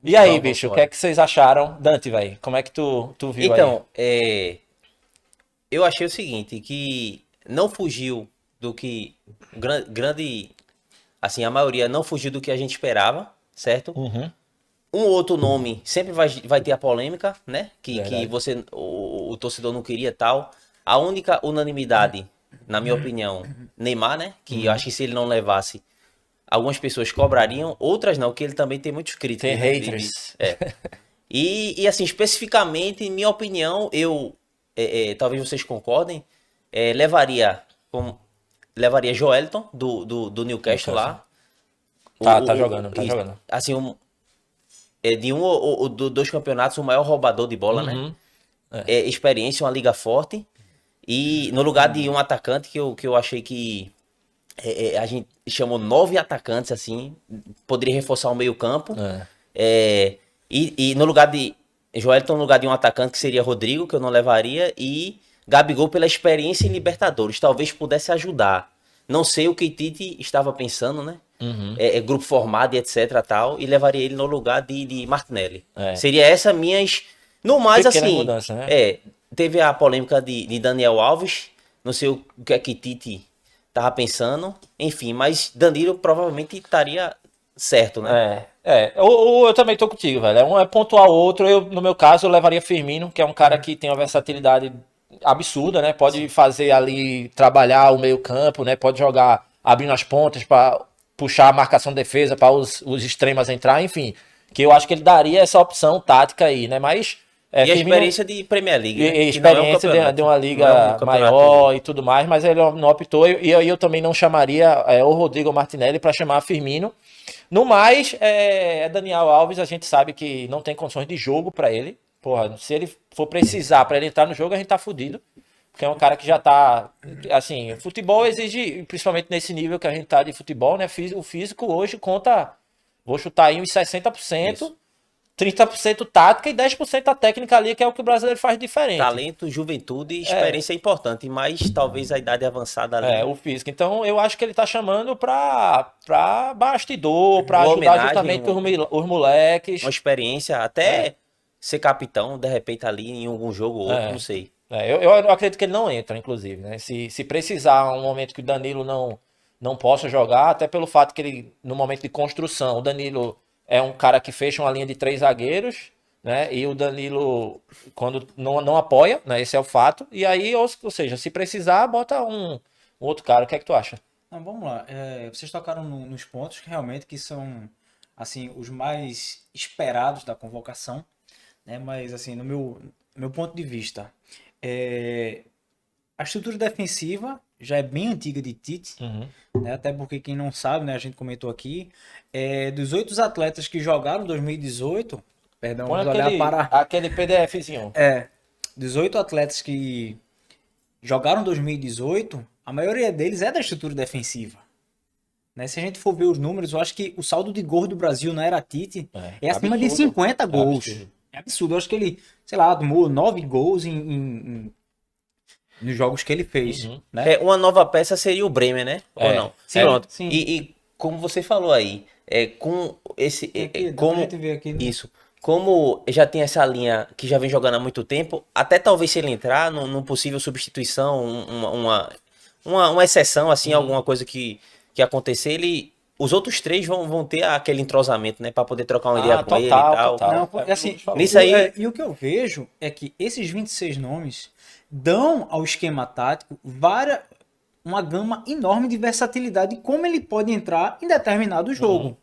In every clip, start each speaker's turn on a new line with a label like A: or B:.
A: E aí,
B: Vamos, vamos
A: bicho, o que é
B: embora.
A: que vocês acharam? Dante, velho, como é que tu viu aí?
B: Então, eu achei o seguinte, que não fugiu do que grande, assim, a maioria não fugiu do que a gente esperava, certo?
A: Uhum,
B: Um outro nome sempre vai ter a polêmica, né? Que
A: verdade.
B: você, o torcedor não queria tal. A única unanimidade, na minha opinião, Neymar, né? Que eu
A: Uhum.
B: acho que se ele não levasse, algumas pessoas cobrariam, outras não, que ele também tem muitas
A: Tem
B: críticas, né?
A: haters.
B: E assim, especificamente, em minha opinião, talvez vocês concordem, levaria como levaria Joelton do Newcastle
A: Newcastle.
B: lá.
A: Tá jogando, tá jogando.
B: Assim, de um ou dois campeonatos, o maior roubador de bola, né?
A: Uhum, é.
B: Experiência, uma liga forte. E no lugar de um atacante que eu achei que a gente chamou 9 atacantes, assim, poderia reforçar o meio-campo.
A: É.
B: E no lugar de Joelton, no lugar de um atacante que seria Rodrigo, que eu não levaria, e Gabigol pela experiência em Libertadores, talvez pudesse ajudar. Não sei o que Tite estava pensando, né?
A: Uhum,
B: Grupo formado e etc tal, e levaria ele no lugar de Martinelli.
A: é.
B: Seria essa minhas. No mais,
A: Pequenas
B: assim,
A: mudanças, né?
B: teve a polêmica de Daniel Alves, não sei o que é que Tite tava pensando, enfim, mas Danilo provavelmente estaria certo, né?
A: Eu também tô contigo, velho. Um é pontuar o outro. No meu caso, eu levaria Firmino, que é um cara que tem uma versatilidade absurda, né? Pode fazer ali, trabalhar o meio-campo, né? Pode jogar abrindo as pontas para puxar a marcação de defesa para os extremos entrar, enfim. Que eu acho que ele daria essa opção tática aí, né? Mas
B: E a
A: Firmino
B: experiência de Premier League, né?
A: e
B: Que não é um
A: experiência de
B: campeonato.
A: uma
B: Não é um
A: liga
B: campeonato.
A: maior e tudo mais, mas ele não optou. E eu também não chamaria o Rodrigo Martinelli para chamar Firmino. No mais, Daniel Alves, a gente sabe que não tem condições de jogo para ele. Porra, se ele for precisar para ele entrar no jogo, a gente tá fudido. Porque é um cara que já tá. Assim, futebol exige, principalmente nesse nível que a gente tá de futebol, né? O físico hoje conta. Vou chutar aí uns
B: Isso.
A: 60%, 30% tática e 10% a técnica ali, que é o que o brasileiro faz diferente.
B: Talento, juventude e experiência é importante, mas talvez a idade avançada ali.
A: O físico. Então, eu acho que ele tá chamando pra bastidor, pra
B: Uma
A: ajudar
B: homenagem,
A: justamente os moleques.
B: uma experiência, até ser capitão, de repente, ali em algum jogo ou outro, não
A: É,
B: sei.
A: eu acredito que ele não entra, inclusive, né? Se precisar, um momento que o Danilo não possa jogar, até pelo fato que ele, no momento de construção, o Danilo é um cara que fecha uma linha de 3 zagueiros, né? E o Danilo, quando não apoia, né? Esse é o fato. E aí, ou seja, se precisar, bota um outro cara. O que é que tu acha?
C: Não, vamos lá. Vocês tocaram nos pontos que realmente que são assim os mais esperados da convocação, né? Mas assim, no meu ponto de vista, é, a estrutura defensiva já é bem antiga de Tite,
A: Uhum.
C: né? Até porque quem não sabe, né? A gente comentou aqui, dos 8 atletas que jogaram em 2018, perdão,
A: Põe
C: vamos olhar para
A: aquele PDFzinho.
C: 18 atletas que jogaram em 2018, a maioria deles é da estrutura defensiva. Né? Se a gente for ver os números, eu acho que o saldo de gols do Brasil na era Tite é acima de
A: Absurdo.
C: 50
A: É
C: gols.
A: absurdo.
C: É absurdo. Eu acho que ele, sei lá, tomou 9 gols nos jogos que ele fez.
A: Uhum.
C: Né?
B: Uma nova peça seria o Bremer, né? Ou não?
C: Sim,
B: Pronto.
C: sim.
B: E como você falou aí, com esse.
C: Aqui, dá pra
B: Como.
C: gente ver aqui. Né?
B: Isso. Como já tem essa linha que já vem jogando há muito tempo, até talvez se ele entrar num possível substituição, uma exceção, assim, alguma coisa que acontecer, os outros três vão ter aquele entrosamento, né? Pra poder trocar uma ideia com ele e
A: Total,
B: tal.
A: total.
C: Não,
A: É o que o
C: assim,
A: Lucas falou.
B: Nisso aí,
C: e o que eu vejo é que esses 26 nomes dão ao esquema tático uma gama enorme de versatilidade de como ele pode entrar em determinado jogo.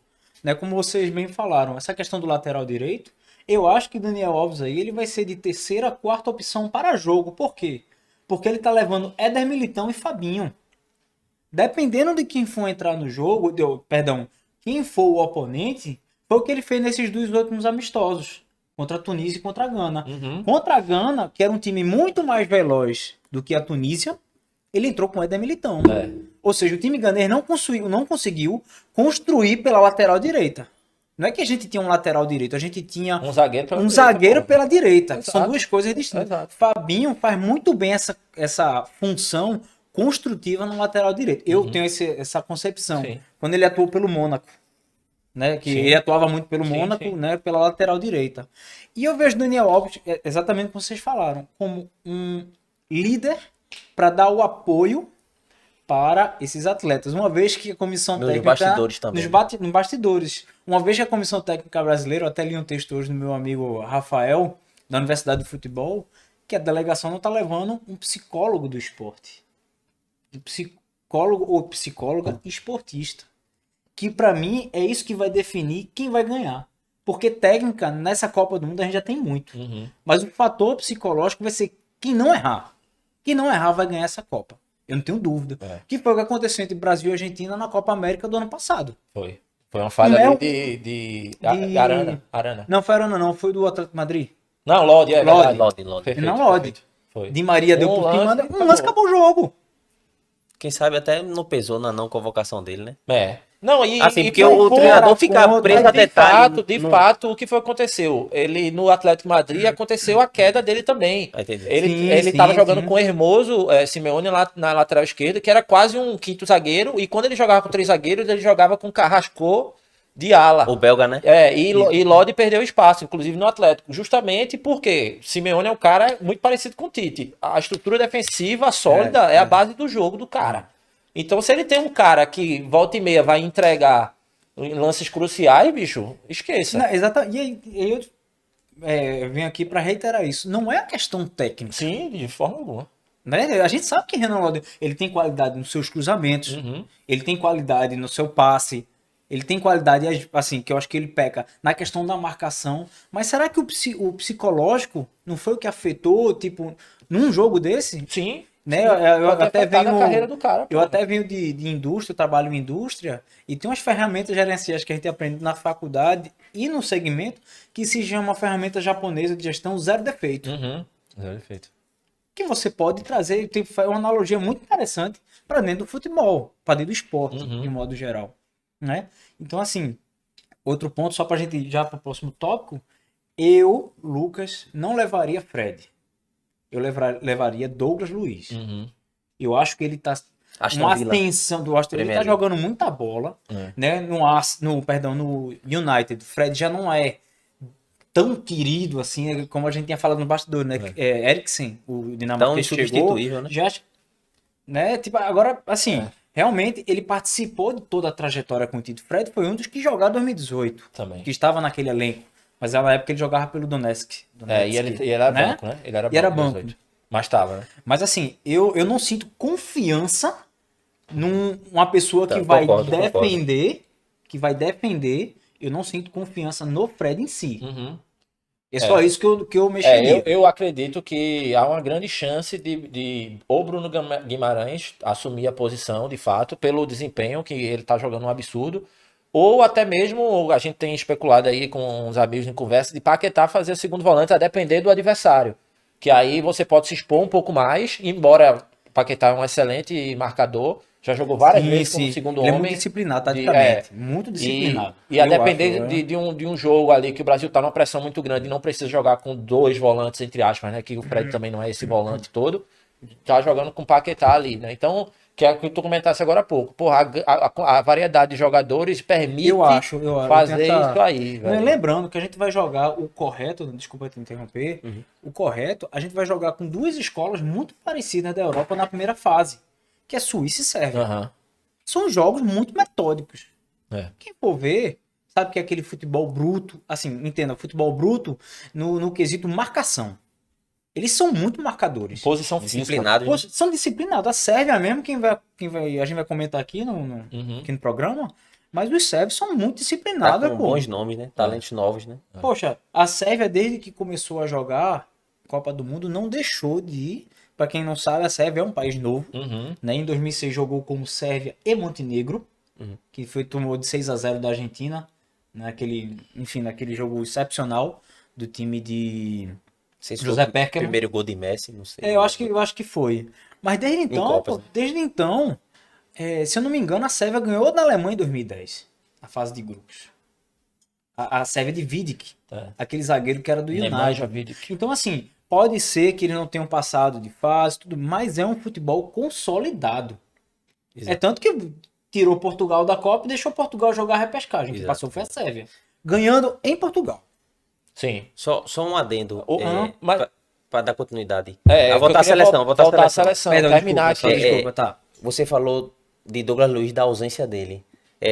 C: Né? Como vocês bem falaram, essa questão do lateral direito, eu acho que Daniel Alves aí ele vai ser de terceira, quarta opção para jogo. Por quê? Porque ele tá levando Éder Militão e Fabinho. Dependendo de quem for entrar no jogo, perdão, quem for o oponente, foi o que ele fez nesses dois últimos amistosos, contra a Tunísia e contra a Gana.
A: Uhum.
C: Contra a Gana, que era um time muito mais veloz do que a Tunísia, ele entrou com o Éder Militão. Ou seja, o time ganês não conseguiu construir pela lateral direita. Não é que a gente tinha um lateral direito, a gente tinha
A: Um zagueiro pela
C: um
A: direita,
C: zagueiro
A: pô.
C: pela direita.
A: Exato.
C: São duas coisas distintas.
A: Exato.
C: Fabinho faz muito bem essa função construtiva no lateral direito. Eu tenho essa concepção.
A: Sim.
C: Quando ele atuou pelo Mônaco. né? Que
A: Sim.
C: ele atuava muito pelo
A: Sim,
C: Mônaco,
A: sim.
C: né? Pela lateral direita. E eu vejo Daniel Alves, exatamente como vocês falaram, como um líder para dar o apoio para esses atletas. Uma vez que a comissão
B: Nos
C: técnica...
B: bastidores também, né?
C: Nos bastidores. Uma vez que a comissão técnica brasileira, eu até li um texto hoje do meu amigo Rafael, da Universidade de Futebol, que a delegação não está levando um psicólogo do esporte. Um psicólogo ou psicóloga esportista. Que para mim é isso que vai definir quem vai ganhar. Porque técnica, nessa Copa do Mundo, a gente já tem muito.
A: Uhum.
C: Mas o fator psicológico vai ser quem não errar. Quem não errar vai ganhar essa Copa. Eu não tenho dúvida.
A: É.
C: Que foi o que aconteceu entre Brasil e Argentina na Copa América do ano passado.
A: Foi. Foi uma falha
C: Não,
A: ali
C: de-
A: Arana.
C: Não foi Arana, não. Foi do Atlético de Madrid.
A: Não, Lodi, é
C: Lodi.
A: verdade.
B: Lodi.
A: Perfeito,
C: Não, Lodi.
A: perfeito. Foi.
C: Di Maria deu
A: Um
C: por cima.
A: lance,
C: Um lance acabou o jogo.
B: Quem sabe até não pesou na não convocação dele, né?
A: É. Não,
B: Assim, porque
A: por-
B: o
A: por-
B: treinador fica
C: conta,
B: preso
A: Mas
B: a detalhe.
A: de fato, o que foi que aconteceu? Ele, no Atlético de Madrid, aconteceu a queda dele também.
B: Vai entender.
A: Ele
C: Sim,
A: estava
C: sim,
A: jogando
C: sim.
A: com o Hermoso, Simeone lá na lateral esquerda, que era quase um quinto zagueiro, e quando ele jogava com 3 zagueiros, ele jogava com Carrasco de ala.
B: O belga, né?
A: E Lodi perdeu espaço, inclusive no Atlético, justamente porque Simeone é um cara muito parecido com o Tite. A estrutura defensiva sólida é a base do jogo do cara. Então, se ele tem um cara que volta e meia vai entregar em lances cruciais, bicho, esqueça.
C: Não, exatamente. E aí eu venho aqui para reiterar isso. Não é a questão técnica.
A: Sim, de forma alguma.
C: Né? A gente sabe que Renan Lodi, ele tem qualidade nos seus cruzamentos, ele tem qualidade no seu passe, ele tem qualidade, assim, que eu acho que ele peca na questão da marcação. Mas será que o psicológico não foi o que afetou, tipo, num jogo desse?
A: Sim.
C: Né?
A: Pode
C: Eu até
A: afetar
C: venho,
A: a carreira do cara.
C: eu
A: pô.
C: até venho de indústria, eu trabalho em indústria, e tem umas ferramentas gerenciais que a gente aprende na faculdade e no segmento que se chama uma ferramenta japonesa de gestão zero defeito.
A: Zero efeito.
C: Que você pode trazer, é uma analogia muito interessante para dentro do futebol, para dentro do esporte, de modo geral. Né? Então, assim, outro ponto, só para a gente já para o próximo tópico, eu, Lucas, não levaria Fred. Eu levaria Douglas Luiz. Eu acho que ele tá
B: Aston
C: uma
B: Villa.
C: ascensão do Aston Villa. Ele
B: Premier
C: tá
B: League.
C: jogando muita bola, né? No United, o Fred já não é tão querido assim, como a gente tinha falado no bastidor, né? Eriksen, o dinamarquês
B: Tão
C: que chegou,
B: insubstituível, né?
C: já, né? Tipo, agora, assim, realmente ele participou de toda a trajetória com o Tito. Fred foi um dos que jogaram em 2018,
A: Também.
C: que estava naquele elenco. Mas na época ele jogava pelo Donetsk.
A: E ele era
C: né?
A: banco, né? Ele era
C: E era
A: banco.
C: banco.
A: 18. Mas tava, né?
C: Mas assim, eu não sinto confiança numa pessoa que
B: Tá,
C: vai
B: concordo.
C: que vai defender, eu não sinto confiança no Fred em si.
A: Uhum.
C: É só isso que eu mexeria.
A: Eu acredito que há uma grande chance de o Bruno Guimarães assumir a posição, de fato, pelo desempenho que ele tá jogando um absurdo, ou até mesmo, a gente tem especulado aí com os amigos em conversa, de Paquetá fazer o segundo volante a depender do adversário, que aí você pode se expor um pouco mais, embora o Paquetá é um excelente marcador, já jogou várias vezes como segundo
C: Ele é
A: homem.
C: muito disciplinado, taticamente. Muito disciplinado.
A: E a
C: Eu
A: depender
C: acho, né?
A: de um jogo ali que o Brasil tá numa pressão muito grande e não precisa jogar com 2 volantes, entre aspas, né? Que o Fred também não é esse volante todo. Tá jogando com o Paquetá ali, né? Então, que é o que tu comentasse agora há pouco. Porra, a variedade de jogadores permite
C: Eu acho,
A: fazer
C: eu
A: isso aí,
C: Não,
A: velho.
C: lembrando que a gente vai jogar o correto, desculpa te interromper, o correto, a gente vai jogar com duas escolas muito parecidas da Europa na primeira fase, que é Suíça e Sérvia.
A: Aham.
C: São jogos muito metódicos.
A: É.
C: Quem for ver, sabe que é aquele futebol bruto, assim, entenda, futebol bruto no quesito marcação. Eles são muito marcadores.
A: Posição física.
B: Disciplinado.
C: Poxa, são disciplinados. A Sérvia mesmo, a gente vai comentar aqui aqui no programa, mas os sérvios são muito
B: Tá
C: disciplinados,
B: com
C: pô.
B: bons nomes, né? Talentos novos, né?
C: Poxa, a Sérvia, desde que começou a jogar Copa do Mundo, não deixou de ir. Para quem não sabe, a Sérvia é um país novo. Né? Em 2006 jogou como Sérvia e Montenegro, que tomou de 6-0 da Argentina, naquele jogo excepcional do time de
B: Sei se
C: José
B: foi o
C: Perkerman.
B: primeiro gol de Messi, não sei.
C: Eu acho que foi. Mas desde então,
B: Copas,
C: pô,
B: né?
C: desde então, se eu não me engano, a Sérvia ganhou da Alemanha em 2010, a fase de grupos. A Sérvia de Vidic, aquele zagueiro que era do
A: Nemanja
C: United.
A: Vidic.
C: Então, assim, pode ser que eles não tenham passado de fase, tudo, mas é um futebol consolidado.
B: Exato.
C: É tanto que tirou Portugal da Copa e deixou Portugal jogar a repescagem. Quem
B: Exato.
C: passou foi a Sérvia. Ganhando em Portugal.
A: Sim.
B: Só um adendo.
A: Mas-
B: Para dar continuidade.
A: É,
B: voltar à seleção. Voltar à seleção.
C: Perdão,
A: terminar
C: desculpa,
A: aqui.
C: desculpa, tá.
B: Você falou de Douglas Luiz, da ausência dele.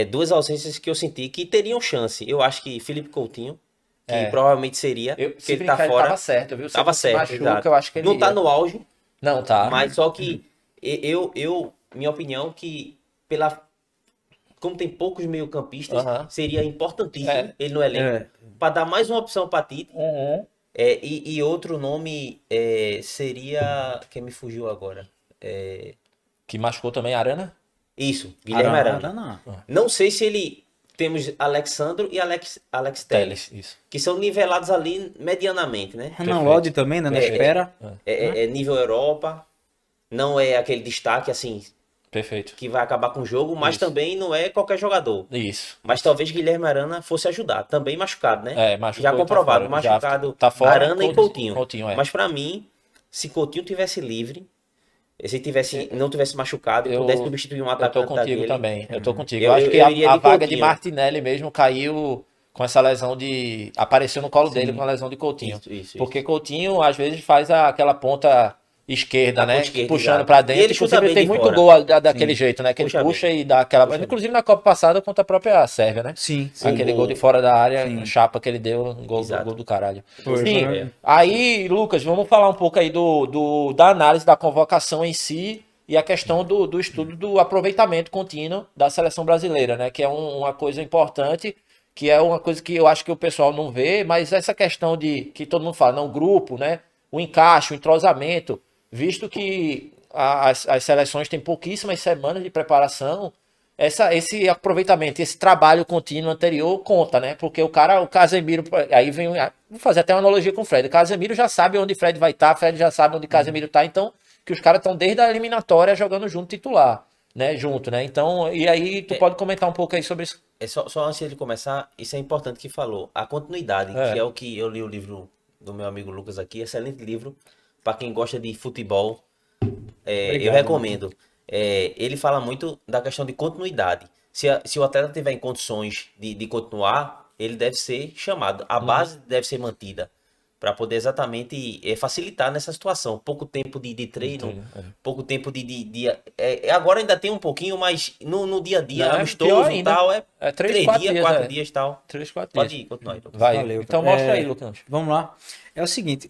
B: Duas ausências que eu senti que teriam chance. Eu acho que Felipe Coutinho, que provavelmente seria, porque ele tá fora.
A: Tava certo, viu? Se
B: Tava
A: ele se
B: certo,
A: machuca,
B: exato.
A: eu acho que ele
B: Não tá
A: ia.
B: no auge,
A: Não, tá.
B: mas só que minha opinião que como tem poucos meio-campistas,
A: Aham.
B: seria importantíssimo
A: É.
B: ele no elenco para dar mais uma opção para Tite.
A: Uhum.
B: E outro nome seria quem me fugiu agora.
A: Que machucou também a Arana?
B: Isso, Guilherme Arana.
C: Arana.
B: Não sei se ele temos Alexandro e Alex Telles,
A: Isso.
B: que são nivelados ali medianamente, né?
C: Renan Lodge também, né? Na espera.
B: É nível Europa, não é aquele destaque assim
A: Perfeito.
B: que vai acabar com o jogo, mas
A: Isso.
B: também não é qualquer jogador.
A: Isso.
B: Mas talvez Guilherme Arana fosse ajudar, também machucado, né?
A: Machucou
B: Já
A: e tá
B: comprovado,
A: fora. Já
B: machucado
A: tá fora,
B: Arana e Coutinho.
A: Coutinho, é.
B: Mas pra mim, se Coutinho tivesse livre, se não tivesse machucado e pudesse substituir um
A: Eu
B: atacante
A: tô contigo
B: daquele,
A: também. Eu tô contigo.
B: Eu
A: Eu acho que
B: iria
A: a
B: de
A: vaga de
B: Coutinho.
A: Martinelli mesmo caiu com essa lesão de... Apareceu no colo dele com a lesão de Coutinho.
B: Isso.
A: Porque Coutinho, às vezes, faz aquela ponta esquerda,
B: A
A: né?
B: ponta esquerda,
A: Puxando
B: exato.
A: pra
B: E
A: dentro.
B: ele chuta
A: Inclusive,
B: bem
A: ele tem
B: de
A: muito
B: fora.
A: gol daquele jeito, né? Que ele
B: Puxa
A: puxa
B: bem.
A: e dá aquela...
B: Puxa
A: Inclusive, na Copa passada, contra a própria Sérvia, né?
C: Sim.
A: Aquele
B: O-
A: gol de fora da área,
C: Sim.
A: chapa que ele deu, um gol,
B: Exato.
A: gol do caralho.
C: Foi,
A: Sim,
C: foi.
A: aí, Lucas, vamos falar um pouco aí da análise da convocação em si e a questão do estudo do aproveitamento contínuo da seleção brasileira, né? Que é uma coisa importante, que é uma coisa que eu acho que o pessoal não vê, mas essa questão de que todo mundo fala, não, grupo, né? O encaixe, o entrosamento, visto que as seleções têm pouquíssimas semanas de preparação, esse aproveitamento, esse trabalho contínuo anterior conta, né? Porque o Casemiro, aí vem, vou fazer até uma analogia com o Fred. O Casemiro já sabe onde Fred vai estar, Fred já sabe onde Casemiro tá, então que os caras estão desde a eliminatória jogando junto titular, né? Junto, né? Então, e aí tu pode comentar um pouco aí sobre isso.
B: Só antes de começar, isso é importante que falou. A continuidade, que é o que eu li o livro do meu amigo Lucas aqui, excelente livro, para quem gosta de futebol, eu recomendo. Ele fala muito da questão de continuidade. Se o atleta tiver em condições de continuar, ele deve ser chamado. A base deve ser mantida para poder exatamente facilitar nessa situação. Pouco tempo de treino, pouco tempo agora ainda tem um pouquinho, mas no dia a dia,
A: Não, é
B: amistoso
A: pior
B: e
A: ainda.
B: tal,
A: É
B: 3
A: 4
B: dias,
A: dias,
B: 4 dias e tal.
A: 3, 4
B: Pode
A: dias.
B: ir, continua aí, Lucas.
A: Vai.
C: Valeu,
A: Então
C: cara.
A: mostra aí, Lucas.
C: Vamos lá. É o seguinte,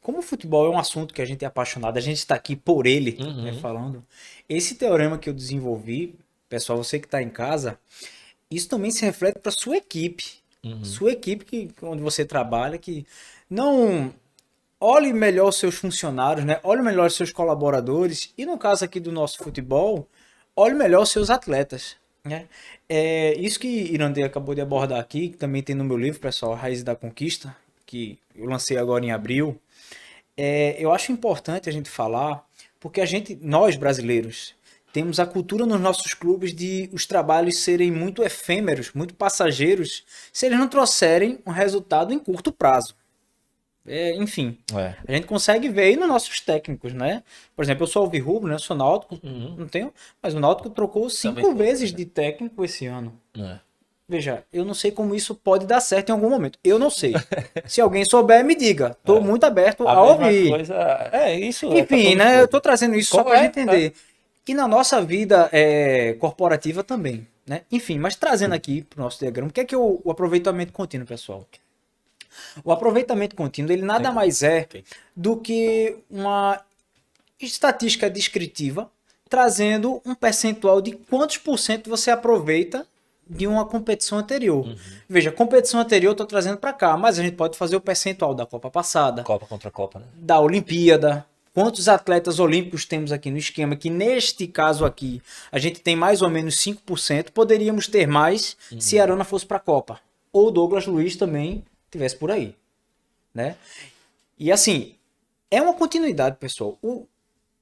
C: como o futebol é um assunto que a gente é apaixonado, a gente está aqui por ele, né, falando. Esse teorema que eu desenvolvi, pessoal, você que está em casa, isso também se reflete para sua equipe. Sua equipe onde você trabalha, que não olhe melhor os seus funcionários, né? Olhe melhor os seus colaboradores e no caso aqui do nosso futebol, olhe melhor os seus atletas, né? Isso que Irandê acabou de abordar aqui, que também tem no meu livro, pessoal, Raízes da Conquista, que eu lancei agora em abril. Eu acho importante a gente falar, porque nós brasileiros, temos a cultura nos nossos clubes de os trabalhos serem muito efêmeros, muito passageiros, se eles não trouxerem um resultado em curto prazo. Enfim, a gente consegue ver aí nos nossos técnicos, né? Por exemplo, eu sou alvirrubro, né? Eu sou náutico, não tenho, mas o Náutico trocou 5 vezes de técnico esse ano. Veja, eu não sei como isso pode dar certo em algum momento. Eu não sei. Se alguém souber, me diga. Estou muito aberto a ouvir.
A: Isso.
C: Enfim, né? Eu estou trazendo isso só
A: Como
C: para a gente entender. E na nossa vida corporativa também, né? Enfim, mas trazendo aqui para o nosso diagrama, o que é o aproveitamento contínuo, pessoal? O aproveitamento contínuo, ele nada mais é do que uma estatística descritiva trazendo um percentual de quantos por cento você aproveita de uma competição anterior. Veja, competição anterior eu estou trazendo para cá, mas a gente pode fazer o percentual da Copa passada,
A: Copa contra Copa, né?
C: da Olimpíada. Quantos atletas olímpicos temos aqui no esquema? Que neste caso aqui, a gente tem mais ou menos 5%. Poderíamos ter mais se a Arana fosse para a Copa. Ou o Douglas Luiz também tivesse por aí, né? E assim, é uma continuidade, pessoal.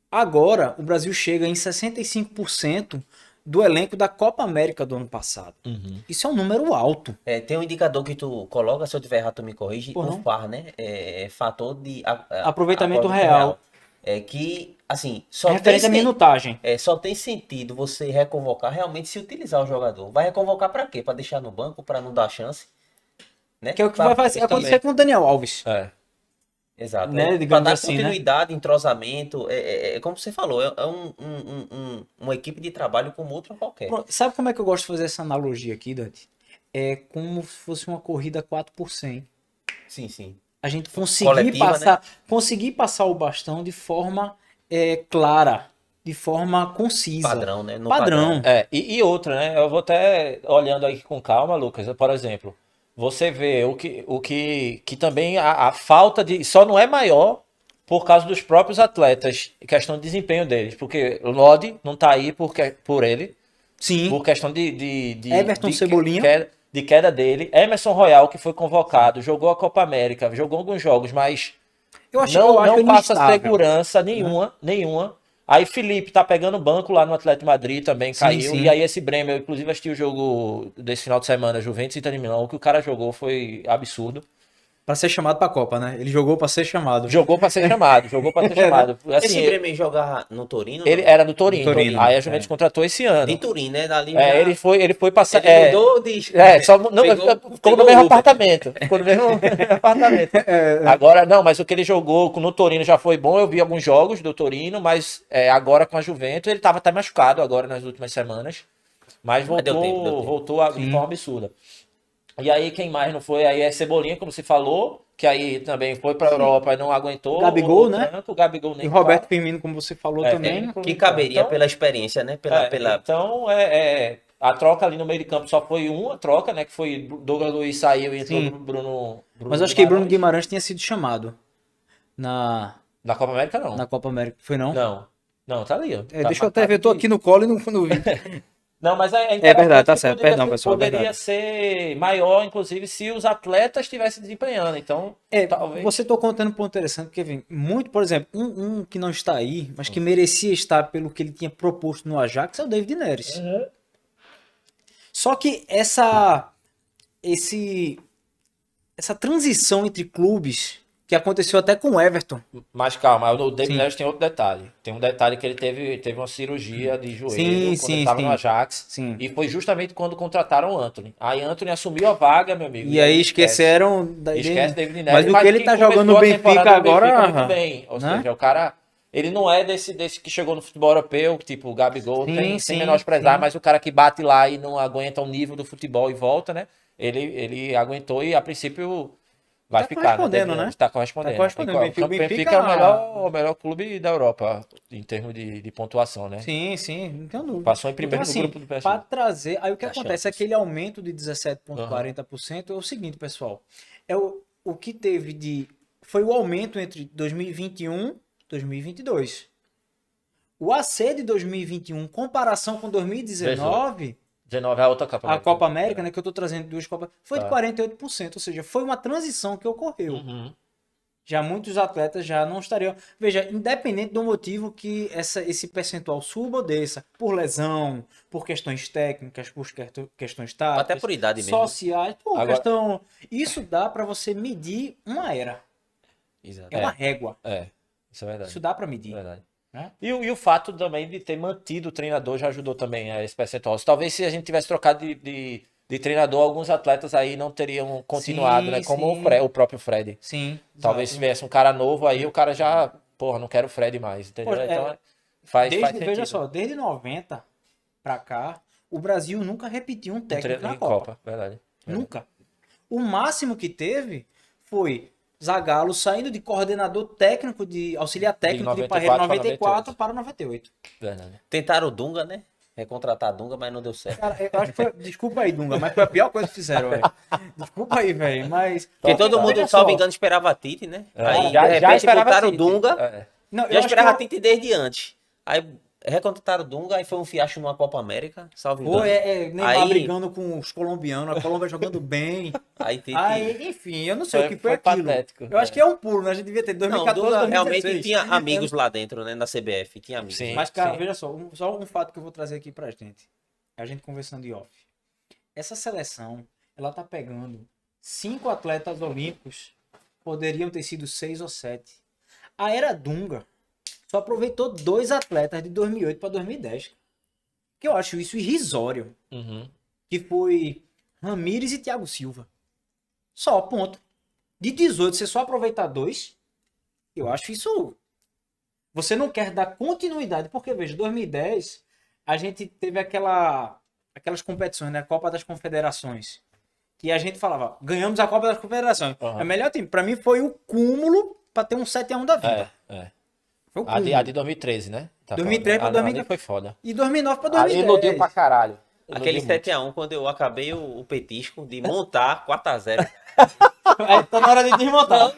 C: Agora, o Brasil chega em 65% do elenco da Copa América do ano passado. Isso é um número alto.
B: Tem um indicador que tu coloca, se eu tiver errado tu me corrige,
C: Por não?
B: o FAR, né? Fator de
C: Aproveitamento real.
B: que, assim, só tem,
C: Referente à minutagem.
B: só tem sentido você reconvocar realmente se utilizar o jogador. Vai reconvocar pra quê? Pra deixar no banco, pra não dar chance, né?
C: Que é o que vai acontecer
A: justamente.
C: com o Daniel Alves.
B: Exato.
C: Né,
B: Pra
C: digamos
B: dar
C: assim, né?
B: continuidade, entrosamento, como você falou, é uma equipe de trabalho como outra qualquer.
C: Pronto, sabe como é que eu gosto de fazer essa analogia aqui, Dante? É como se fosse uma corrida 4x100.
B: Sim, sim.
C: A gente
B: Coletiva,
C: conseguir passar o bastão de forma clara, de forma concisa.
B: Padrão, né? No
C: Padrão.
A: E outra, né? Eu vou até olhando aí com calma, Lucas. Por exemplo, você vê que também a falta de. Só não é maior por causa dos próprios atletas, questão de desempenho deles. Porque o Lodi não tá aí por ele,
C: Sim.
A: por questão de
C: Everton Cebolinha.
A: de queda dele. Emerson Royal, que foi convocado, jogou a Copa América, jogou alguns jogos, mas
C: Eu acho
A: não
C: ele
A: passa
C: instável.
A: segurança nenhuma. Aí Felipe tá pegando banco lá no Atlético de Madrid, também
C: Sim,
A: caiu.
C: sim.
A: E aí esse Bremer, eu inclusive assisti o jogo desse final de semana, Juventus e Inter de Milão, o que o cara jogou foi absurdo.
C: Pra ser chamado pra Copa, né? Ele jogou pra ser chamado.
A: Jogou pra ser chamado, Assim,
B: Esse Bremen jogava no Torino?
A: ele
B: não?
A: era do Torino.
C: Do Torino,
A: Aí a Juventus contratou esse ano.
B: De Turim, né? Dali já...
A: Ele foi passar.
B: Ele mudou de...
A: Só não, ficou
B: pegou
A: no mesmo
B: Uber.
A: apartamento. Ficou no mesmo apartamento. Agora, não, mas o que ele jogou no Torino já foi bom. Eu vi alguns jogos do Torino, mas agora com a Juventus, ele estava até machucado agora nas últimas semanas. Mas
B: deu tempo.
A: voltou de forma absurda. E aí, quem mais não foi? Aí é Cebolinha, como se falou, que aí também foi para a Europa e não aguentou.
C: Gabigol,
A: o
C: né?
A: tranco, o Gabigol nem
C: E o Roberto
A: fala.
C: Firmino, como você falou também.
B: Que caberia
A: Então,
B: pela experiência, né?
A: Então, a troca ali no meio de campo só foi uma troca, né? Que foi Douglas Luiz saiu e entrou
C: Sim.
A: Bruno
C: Mas acho que Bruno Guimarães tinha sido chamado na
A: Copa América, não.
C: Copa América. Foi não?
A: Não, tá ali. Ó.
C: Deixa eu até ver, eu tô aqui no colo e não vi.
A: Não, mas é
C: verdade, tá
A: que
C: certo. Perdão, pessoal.
A: Poderia ser maior, inclusive, se os atletas estivessem desempenhando. Então, talvez.
C: Você tocou contando um ponto interessante, porque vem muito, por exemplo, um que não está aí, mas que merecia estar pelo que ele tinha proposto no Ajax é o David Neres.
A: Uhum.
C: Só que essa transição entre clubes que aconteceu até com o Everton.
A: Mas calma, o David
C: Sim.
A: Neres tem outro detalhe. Tem um detalhe que ele teve uma cirurgia de joelho
C: Sim,
A: quando ele estava no Ajax.
C: Sim.
A: E foi justamente quando contrataram o Anthony. Aí Anthony assumiu a vaga, meu amigo.
C: E aí esqueceram
A: Esquece David Neres.
C: Mas o que ele tá jogando no
A: começou a
C: Benfica
A: temporada no
C: agora,
A: Benfica muito bem. Ou
C: né?
A: seja, o cara, ele não é desse que chegou no futebol europeu, tipo o Gabigol, sem menosprezar, mas o cara que bate lá e não aguenta o nível do futebol e volta, né? Ele aguentou e a princípio vai ficar,
C: correspondendo, né?
A: Está correspondendo.
C: Tá correspondendo.
A: O Benfica é o melhor clube da Europa em termos de pontuação, né?
C: Sim, não tenho dúvida.
A: Passou em primeiro
C: Então,
A: no grupo do PSG.
C: Para trazer, aí o que acontece?
B: Champions.
C: Aquele aumento de 17,40% é o seguinte, pessoal. É o que teve foi o aumento entre 2021 e 2022. O AC de 2021, comparação com 2019,
A: 19 é a outra Copa
C: a
A: América.
C: Copa América, né, que eu tô trazendo duas Copas, foi de
A: Tá.
C: 48%, ou seja, foi uma transição que ocorreu.
A: Uhum.
C: Já muitos atletas já não estariam. Veja, independente do motivo que esse percentual suba ou desça, por lesão, por questões técnicas, por questões táticas,
B: Até por idade mesmo.
C: sociais, por
A: Agora-
C: questão. Isso dá para você medir uma era.
B: Exato.
C: É uma régua.
A: Isso é verdade.
C: Isso dá para medir.
A: É verdade.
C: Né?
A: E o fato também de ter mantido o treinador já ajudou também a esse percentual. Talvez se a gente tivesse trocado de treinador, alguns atletas aí não teriam continuado,
C: Sim,
A: né? Como
C: sim.
A: o próprio Fred.
C: Sim.
A: Talvez se
C: exato.
A: tivesse um cara novo aí, o cara já, porra, não quero o Fred mais, entendeu?
C: Poxa,
A: Então faz
C: Veja
A: sentido.
C: só, desde 90 para cá, o Brasil nunca repetiu um técnico na
A: Em
C: Copa.
A: verdade.
C: Nunca. O máximo que teve foi Zagallo saindo de coordenador técnico, de auxiliar técnico de
A: 94
C: Parreira
A: para
C: 94 para 98.
A: Verdade.
B: Tentaram o Dunga, né? Recontratar Dunga, mas não deu certo.
C: Cara, eu acho que foi. Desculpa aí, Dunga, mas foi a pior coisa que fizeram, velho. Desculpa aí, velho, mas.
B: Porque todo mundo,
C: Veja
B: salvo
C: só.
B: engano, esperava a Tite, né?
A: É.
B: Aí,
A: Já
B: de repente,
A: esperava
B: botaram o
A: Tite.
B: Dunga.
A: É.
C: Não, eu
B: Já
C: acho
B: esperava a
C: que
B: Tite desde antes. Aí recontrataram o Dunga, aí foi um fiasco numa Copa América, salvo engano.
C: foi Neymar
B: Aí-
C: brigando com os colombianos, a Colômbia jogando bem.
B: Aí Tite...
C: Aí, enfim, eu não sei
A: Foi-
C: o que foi
A: foi
C: aquilo.
A: patético.
C: Eu acho que é um pulo, né? A gente devia ter
B: Não, o
C: 2014,
B: Dunga
C: 2016.
B: realmente tinha amigos lá dentro, né? Na CBF, tinha amigos.
A: Sim.
C: Mas, cara, veja só, só um fato que eu vou trazer aqui pra gente. A gente conversando de off. Essa seleção, ela tá pegando 5 atletas olímpicos, poderiam ter sido 6 ou 7. A era Dunga só aproveitou 2 atletas de 2008 para 2010. Que eu acho isso irrisório.
A: Uhum.
C: Que foi Ramírez e Thiago Silva. Só, ponto. De 18, você só aproveitar 2, eu acho isso... Você não quer dar continuidade, porque, veja, 2010, a gente teve aquelas competições, né? Copa das Confederações. Que a gente falava, ganhamos a Copa das Confederações.
A: Uhum.
C: É o melhor time. Pra mim foi o cúmulo pra ter um 7-1 da vida. Foi o
A: A
C: cúmulo.
A: de 2013, né? Tá
C: 2013 pra
A: falando.
C: 2014.
A: Ali foi foda.
C: E 2009 pra
A: Ali
C: 2010.
A: iludiu pra caralho.
B: Aquele
A: Iludiu muito.
B: 7x1, quando eu acabei o petisco de montar 4x0.
C: Aí tá na hora de desmontar.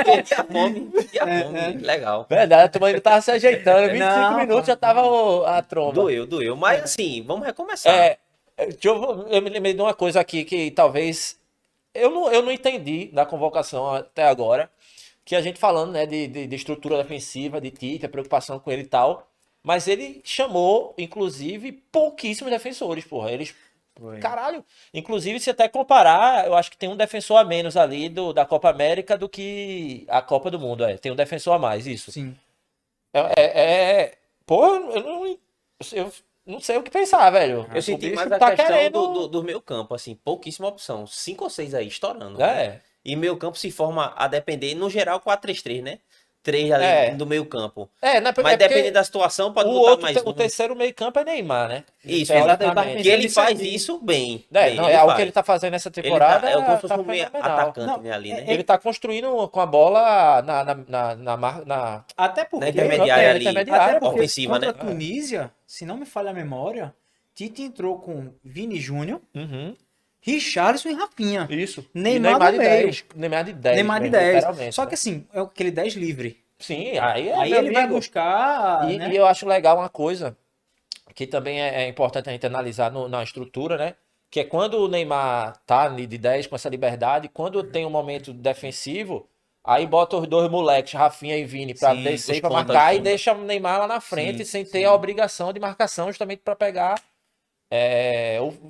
B: Perdi a fome. Perdi a fome. Legal.
A: Verdade, a turma ainda tava se ajeitando. 25
C: Não,
A: minutos já tava a tromba.
B: Doeu. Mas assim, vamos recomeçar.
A: Eu me lembrei de uma coisa aqui que talvez... Eu não entendi da convocação até agora. Que a gente falando, né, de estrutura defensiva, de Tite, a preocupação com ele e tal. Mas ele chamou, inclusive, pouquíssimos defensores, porra. Eles... Caralho. Inclusive, se até comparar, eu acho que tem um defensor a menos ali da Copa América do que a Copa do Mundo. Tem um defensor a mais, isso.
C: Sim.
A: Pô, eu não sei o que pensar, velho.
B: Eu
A: O
B: senti
A: bicho
B: mais a
A: tá
B: questão
A: querendo...
B: do meio campo, assim, pouquíssima opção. 5 ou 6 aí, estourando.
A: É.
B: Né? E meio campo se forma a depender, no geral, 4-3-3, né? 3 ali
A: É.
B: do meio campo.
A: Mas
B: Mas dependendo da situação, pode botar mais
A: o
B: um.
A: terceiro meio campo é Neymar, né?
B: Isso,
A: Teoricamente.
B: exatamente. Que ele faz isso bem. bem,
A: Não,
B: ele
A: é o
B: faz.
A: que ele tá fazendo nessa temporada.
B: É como se fosse
A: Tá
B: um meio
A: fenomenal.
B: atacante
C: Não,
B: né, ali, né?
A: Ele tá construindo com a bola na
C: Até porque...
B: Na intermediária ali,
A: intermediária,
C: Até porque
B: ofensiva,
C: contra
B: né?
C: a Tunísia, se não me falha a memória, Tite entrou com Vini Júnior,
A: Uhum.
C: Richarlison e Rafinha.
A: Isso.
C: Neymar
A: E
C: no meio.
A: Neymar de 10.
C: Neymar de
A: mesmo,
C: 10.
A: literalmente,
C: Só
A: né?
C: que assim, é aquele 10 livre.
A: Sim, aí
C: Aí
A: meu
C: ele vai
A: amigo.
C: buscar...
A: E,
C: né?
A: e eu acho legal uma coisa que também é importante a gente analisar na estrutura, né? Que é quando o Neymar tá ali de 10 com essa liberdade, quando tem um momento defensivo, aí bota os dois moleques, Rafinha e Vini, pra
B: Sim,
A: descer
B: os
A: pra
B: pontas,
A: marcar
B: os
A: e
B: pontas.
A: deixa o Neymar lá na frente
C: Sim,
A: sem
C: sim.
A: ter a obrigação de marcação, justamente pra pegar.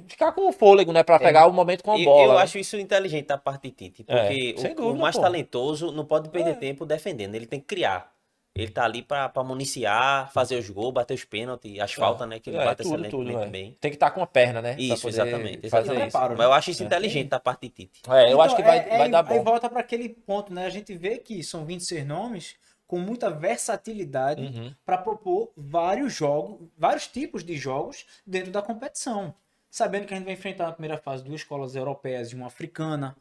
A: Ficar com o fôlego, né? Pra pegar o momento com a bola.
B: Eu
A: né?
B: acho isso inteligente da parte de Tite, porque
A: sem
B: o
A: dúvida,
B: mais
A: pô.
B: talentoso não pode perder tempo defendendo, ele tem que criar. Ele tá ali pra municiar, fazer os gols, bater os pênaltis, as faltas, né? Que ele bate excelentemente
A: velho.
B: bem.
A: Tem que estar com a perna, né? pra
B: Isso,
A: poder
B: exatamente.
A: fazer
B: exatamente.
A: isso.
C: Preparo,
B: Mas eu acho isso inteligente da parte de Tite.
A: Eu acho que vai dar
C: Aí
A: bom.
C: volta para aquele ponto, né? A gente vê que são 26 nomes com muita versatilidade
A: Uhum.
C: para propor vários jogos, vários tipos de jogos dentro da competição. Sabendo que a gente vai enfrentar na primeira fase 2 escolas europeias e uma africana.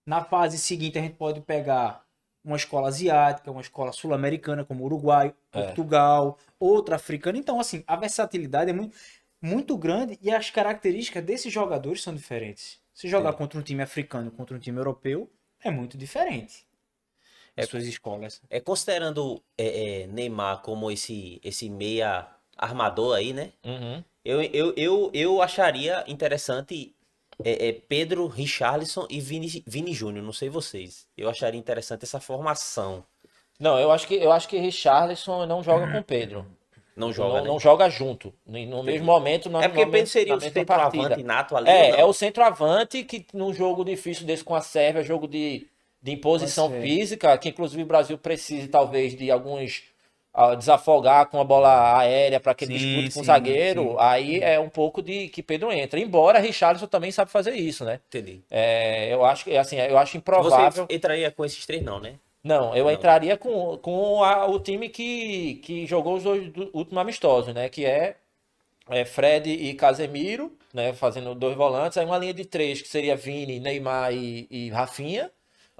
C: Na fase seguinte a gente pode pegar uma escola asiática, uma escola sul-americana como Uruguai, Portugal, outra africana. Então, assim, a versatilidade é muito, muito grande e as características desses jogadores são diferentes. Se jogar contra um time africano, contra um time europeu, é muito diferente. As suas escolas.
B: Considerando Neymar como esse meia armador aí, né?
A: Uhum.
B: Eu acharia interessante Pedro, Richarlison e Vini Júnior. Não sei vocês. Eu acharia interessante essa formação.
A: Não, eu acho que Richarlison não joga com Pedro.
B: Não joga, né?
A: Não joga junto. No mesmo momento,
B: É porque Pedro seria
A: na
B: o
A: mesma
B: centroavante
A: partida.
B: nato ali. ou não?
A: É o centroavante que num jogo difícil desse com a Sérvia, jogo de imposição
C: Pode ser.
A: física, que inclusive o Brasil precise talvez de alguns desafogar com a bola aérea para que ele
C: Sim,
A: dispute com o
C: sim,
A: zagueiro,
C: sim.
A: aí é um pouco de que Pedro entra. Embora Richarlison também sabe fazer isso, né?
B: Entendi.
A: Eu acho que assim, eu acho improvável.
B: Você entraria com esses três, não, né?
A: Não, eu entraria com o time que jogou os dois últimos amistosos, né? Que é Fred e Casemiro, né? Fazendo dois volantes. Aí uma linha de três, que seria Vini, Neymar e Rafinha.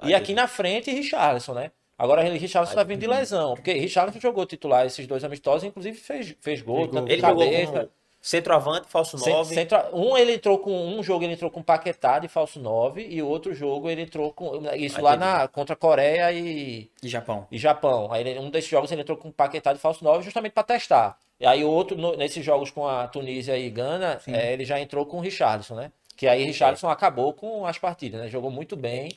A: E aqui na frente, Richarlison, né? Agora, Richarlison tá vindo de lesão. Porque Richarlison jogou titular esses dois amistosos, inclusive fez gol. Tanto
B: Ele
A: de
B: jogou
A: cabeça.
B: com centroavante, falso 9.
A: Um jogo ele entrou com Paquetá de falso 9 e o outro jogo ele entrou com isso lá contra a Coreia
C: E Japão.
A: e Japão. Aí um desses jogos ele entrou com Paquetá de falso 9 justamente para testar. E aí o outro nesses jogos com a Tunísia e Gana, ele já entrou com o Richarlison, né? Que aí Richarlison acabou com as partidas, né? Jogou muito bem.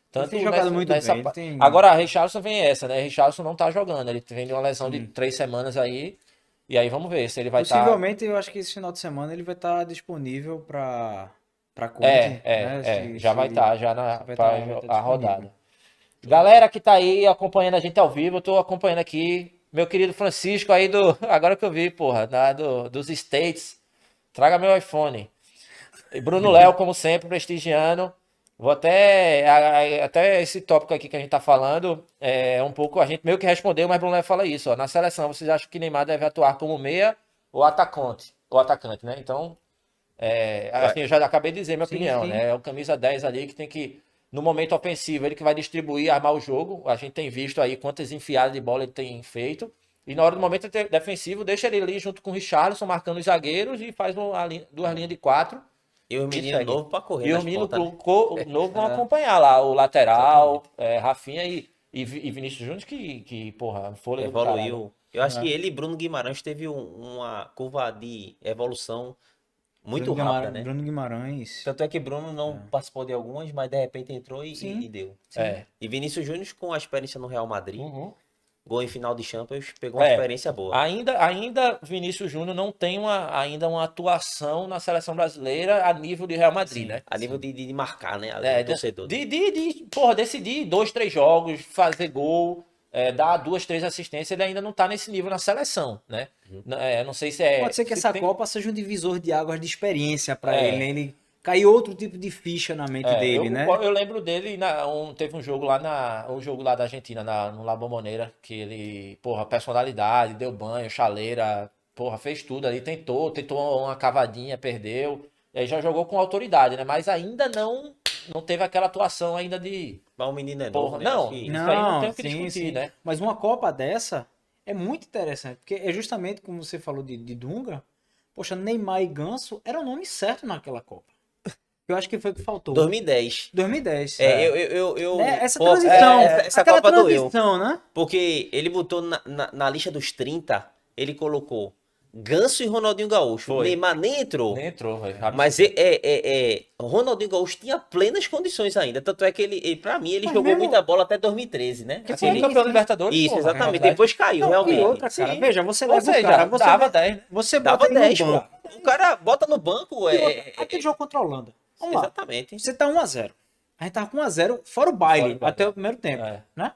A: Tanto
C: tem jogado muito bem, ele tem-
A: Agora, Richarlison vem essa, né? Richarlison não tá jogando, ele vem de uma lesão de 3 semanas aí. E aí vamos ver se ele vai estar.
C: Possivelmente, eu acho que esse final de semana ele vai estar disponível para Conte. né?
A: Já vai estar já
C: vai
A: para
C: tá
A: a rodada. Galera que tá aí acompanhando a gente ao vivo, eu tô acompanhando aqui. Meu querido Francisco aí do. Agora que eu vi, porra, dos States. Traga meu iPhone. E Bruno Léo, como sempre, prestigiando. Vou até esse tópico aqui que a gente tá falando, é um pouco, a gente meio que respondeu, mas Bruno Léo fala isso, ó. Na seleção, vocês acham que Neymar deve atuar como meia ou atacante? Ou atacante, né? Então, assim, eu já acabei de dizer minha opinião,
C: sim.
A: né? É o camisa 10 ali que tem que, no momento ofensivo, ele que vai distribuir, armar o jogo. A gente tem visto aí quantas enfiadas de bola ele tem feito. E na hora do momento defensivo, deixa ele ali junto com o Richarlison, marcando os zagueiros e faz duas linhas de 4.
B: E os meninos novos pra correr
A: E
B: nas
A: os meninos
B: pontas, né?
A: novo vão acompanhar lá o lateral, Rafinha e Vinícius Júnior, que porra, fôlego do caralho.
B: Evoluiu. Eu acho que ele e Bruno Guimarães teve uma curva de evolução muito rápida, né?
C: Bruno Guimarães.
B: Tanto é que Bruno não participou de algumas, mas de repente entrou
C: Sim.
B: e deu.
A: É.
B: E Vinícius Júnior, com a experiência no Real Madrid, gol em final de Champions, pegou
A: É.
B: uma experiência boa.
A: Ainda Vinícius Júnior não tem ainda uma atuação na seleção brasileira a nível de Real Madrid, né?
B: A nível de marcar, né?
A: É,
B: O torcedor.
A: porra, decidir 2, 3 jogos, fazer gol, dar 2, 3 assistências, ele ainda não tá nesse nível na seleção, né? Não sei se
C: Pode ser que
A: se
C: essa
A: tem-
C: Copa seja um divisor de águas de experiência pra
A: É.
C: ele, né? Ele caiu outro tipo de ficha na mente dele, né?
A: Eu lembro dele, teve um jogo um jogo lá da Argentina, no La Bombonera, que ele, porra, personalidade, deu banho, chaleira, porra, fez tudo ali, tentou uma cavadinha, perdeu, e aí já jogou com autoridade, né? Mas ainda não teve aquela atuação ainda de,
B: Mas o menino é novo,
A: porra,
B: né?
A: não,
B: Acho que-
A: isso aí não tem o que
C: sim,
A: discutir,
C: sim.
A: né?
C: Mas uma Copa dessa é muito interessante, porque é justamente como você falou de Dunga, poxa, Neymar e Ganso era o nome certo naquela Copa. Eu acho que foi o que faltou.
B: 2010.
C: 2010.
B: Eu
C: Essa
B: pô,
C: transição,
B: essa
C: aquela
B: Copa doeu.
C: transição, né?
B: Porque ele botou na lista dos 30, ele colocou Ganso e Ronaldinho Gaúcho.
A: Foi.
B: Neymar nem entrou.
A: Nem entrou, velho.
B: Mas Ronaldinho Gaúcho tinha plenas condições ainda. Tanto é que pra mim, ele
C: Mas
B: jogou
C: mesmo-
B: muita bola até 2013, né?
A: Que
B: Assim,
A: foi
B: ele-
A: campeão da Libertadores,
B: Isso,
A: porra,
B: exatamente.
A: né?
B: Depois caiu,
C: Não,
B: realmente.
C: e outra, cara,
B: Sim.
C: veja, você
A: Ou
C: leva
A: seja,
C: o cara, você
A: dava 10, né?
C: você
B: Dava
C: bota ele
B: 10,
C: no
B: pô.
C: banco.
B: O cara bota no banco.
C: Aquele jogo contra a Holanda. Vamos lá.
B: Exatamente.
C: Você tá 1-0. A gente tava com 1-0 fora o baile,
A: Fora o baile.
C: até o primeiro tempo,
A: É.
C: né?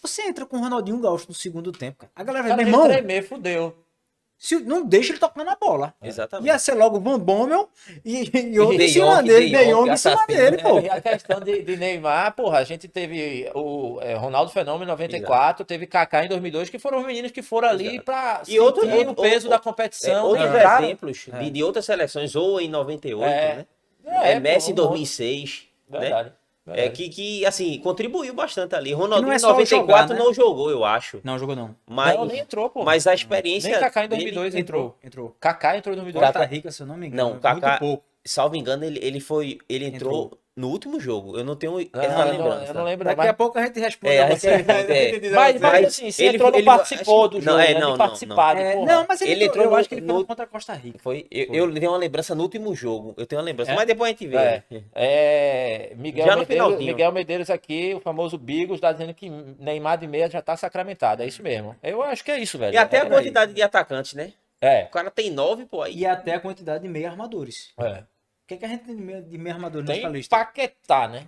C: Você entra com o Ronaldinho Gaúcho no segundo tempo, cara. A galera
A: O
C: vai,
A: cara
C: meu irmão,
A: tremer, fudeu.
C: não deixa ele tocando a bola.
B: Exatamente.
C: Ia ser logo o Van Bommel e outro
B: De
C: em cima
B: Jong,
C: dele,
B: De
C: De
B: Jong,
C: Jong em cima
B: assassino,
C: dele,
B: né?
C: pô.
A: E a questão de Neymar, porra, a gente teve o Ronaldo Fenômeno em 94, teve Kaká em 2002, que foram os meninos que foram ali
B: Exato.
A: pra
B: E outro-
A: sentir o peso da competição.
B: Outros
A: entraram.
B: exemplos de outras seleções, ou em 98,
A: É.
B: né?
A: É,
B: Messi
A: pô,
B: em
A: um
B: 2006,
A: Verdade.
B: né?
A: verdade.
B: Que, assim, contribuiu bastante ali. Ronaldinho
C: não é
B: em
C: só
B: 94
C: jogar, né?
B: não jogou, eu acho.
C: Não, jogou não.
B: Mas,
A: Não, nem entrou, pô.
B: mas a experiência
A: Nem Kaká em
B: dele-
A: 2002 entrou.
C: Entrou.
A: Kaká entrou em 2002.
C: Costa Rica, se eu não me engano.
B: Não, Kaká,
C: Muito pouco.
B: salvo engano, ele entrou no último jogo. Eu não tenho essa
A: eu
B: lembrança.
A: não lembro.
C: Daqui
A: mas,
C: a pouco a gente responde
B: É,
C: a
B: a gente
C: você.
B: responde, é.
A: mas,
B: Mas
A: assim, se
B: ele-
A: entrou, não
B: ele-
A: participou
B: acho-
A: do
B: não,
A: jogo,
B: é,
A: né?
B: não,
A: De participar.
C: É,
A: porra.
C: não, mas ele entrou, eu
B: no-
C: acho que ele foi
B: no-
C: contra a Costa Rica.
B: Eu tenho uma lembrança no último jogo. Eu tenho uma lembrança.
A: É?
B: Mas depois a gente vê.
A: Miguel
B: no finalzinho.
A: Miguel Medeiros aqui, o famoso Bigos, tá dizendo que Neymar de meia já tá sacramentado. É isso mesmo. Eu acho que é isso, velho.
B: E até
A: É
B: a
A: por aí.
B: quantidade de atacantes, né?
A: É.
B: O cara tem 9, pô. Aí
C: E até a quantidade de meia armadores.
A: É.
C: O que a gente tem de meia armadores
A: Tem
C: nessa lista?
A: Paquetá, né?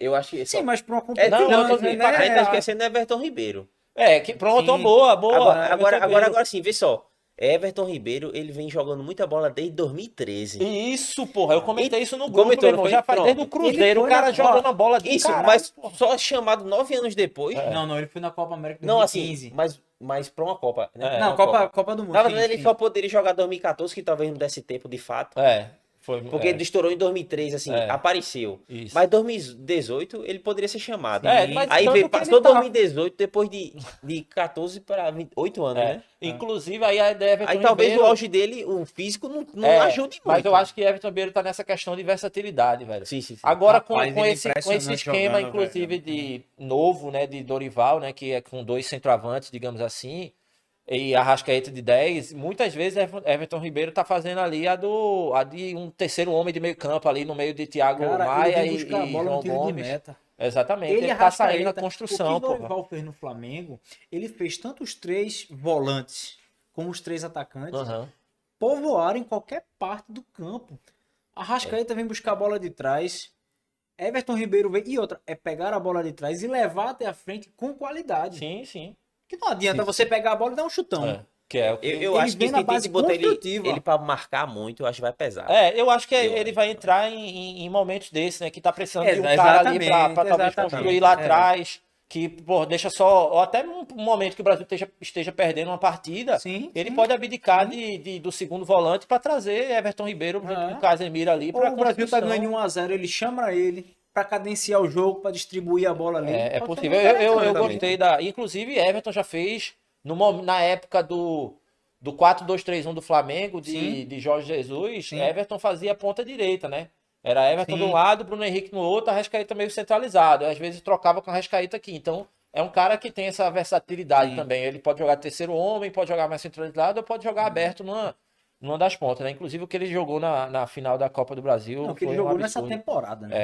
B: eu acho que.
C: Sim, mas pra uma
B: É,
C: competição,
A: não, eu tô
C: né?
A: dizendo,
B: a gente tá
A: é,
B: esquecendo Everton Ribeiro.
A: Que pronto,
C: Sim.
A: boa.
B: Agora sim, vê só. Everton Ribeiro, ele vem jogando muita bola desde 2013.
A: Isso, porra, eu comentei isso no grupo,
B: Comentou,
A: meu irmão.
B: não foi?
A: Já faz
B: Pronto.
A: desde o Cruzeiro,
C: Ele
A: o
C: foi
A: cara
C: na-
A: jogando a bola de
B: Isso,
A: caralho,
B: mas
A: porra.
B: só chamado 9 anos depois.
C: Não, ele foi na Copa América de
B: Não,
C: 2015.
B: assim, mas pra uma Copa. Né?
C: Não, Copa do Mundo.
B: Na
C: sim,
B: verdade, ele
C: sim.
B: só poderia jogar 2014, que talvez não desse tempo de fato.
A: Foi.
B: Porque ele estourou em 2003, assim,
A: É.
B: apareceu.
A: Isso.
B: Mas 2018 ele poderia ser chamado.
A: Mas
B: Aí
A: tanto
B: veio,
A: que
B: passou
A: ele tava-
B: 2018, depois de 14 para 8 anos, né?
A: Inclusive, aí a Everton
B: Aí talvez
A: Ribeiro,
B: o auge dele, o físico, não ajude muito.
A: Mas eu acho que Everton Ribeiro tá nessa questão de versatilidade, velho.
B: Sim, sim, sim.
A: Agora,
C: Rapaz,
A: com
C: ele é
A: esse
C: impressionante
A: esquema,
C: jogando,
A: inclusive, de novo, né, de Dorival, né, que é com 2 centroavantes, digamos assim, e Arrascaeta de 10, muitas vezes Everton Ribeiro tá fazendo ali a de um terceiro homem de meio campo ali, no meio de Thiago
C: Cara,
A: Maia
C: ele vem
A: e
C: buscar a bola
A: João
C: no tiro de
A: Gomes.
C: meta.
A: Exatamente, ele tá
C: Arrascaeta,
A: saindo na construção,
C: o que
A: pô.
C: Dorival fez no Flamengo, ele fez tanto os 3 volantes como os 3 atacantes povoarem qualquer parte do campo. A Arrascaeta vem buscar a bola de trás. Everton Ribeiro veio. E outra, é pegar a bola de trás e levar até a frente com qualidade.
A: Sim, sim.
C: Que não adianta você pegar a bola e dar um chutão.
A: É, que é o que...
B: Eu
C: Ele
B: acho que
C: vem
B: eles
C: na
B: têm
C: base
B: que botar
C: construtiva.
B: ele pra marcar muito, eu acho que vai pesar.
A: Eu acho que
B: Eu
A: ele
B: acho,
A: vai
B: né?
A: entrar em momentos desses, né? Que tá precisando de um cara ali
C: Exatamente,
A: pra talvez
C: exatamente.
A: construir lá
C: É.
A: atrás. Que, pô, deixa só. Ou até num momento que o Brasil esteja perdendo uma partida,
C: Sim,
A: ele
C: sim.
A: pode abdicar do segundo volante pra trazer Everton Ribeiro junto
C: É.
A: com o Casemiro ali
C: Ou
A: pra
C: o Brasil tá
A: construção.
C: ganhando 1-0, ele chama ele pra cadenciar o jogo, pra distribuir a bola ali.
A: É
C: Pode ser
A: possível.
C: muito
A: Eu
C: interessante.
A: gostei da. Inclusive, Everton já fez na época do 4-2-3-1 do Flamengo,
C: Sim.
A: de Jorge Jesus,
C: Sim.
A: Everton fazia a ponta direita, né? Era Everton de um
C: Sim.
A: lado, Bruno Henrique no outro, Arrascaeta meio centralizado. Às vezes trocava com a Arrascaeta aqui. Então, é um cara que tem essa versatilidade
C: Sim.
A: também. Ele pode jogar terceiro homem, pode jogar mais centralizado, ou pode jogar aberto numa das pontas, né? Inclusive o que ele jogou na final da Copa do Brasil.
C: Não, que ele
A: foi um
C: jogou nessa
A: absurdo.
C: temporada, né?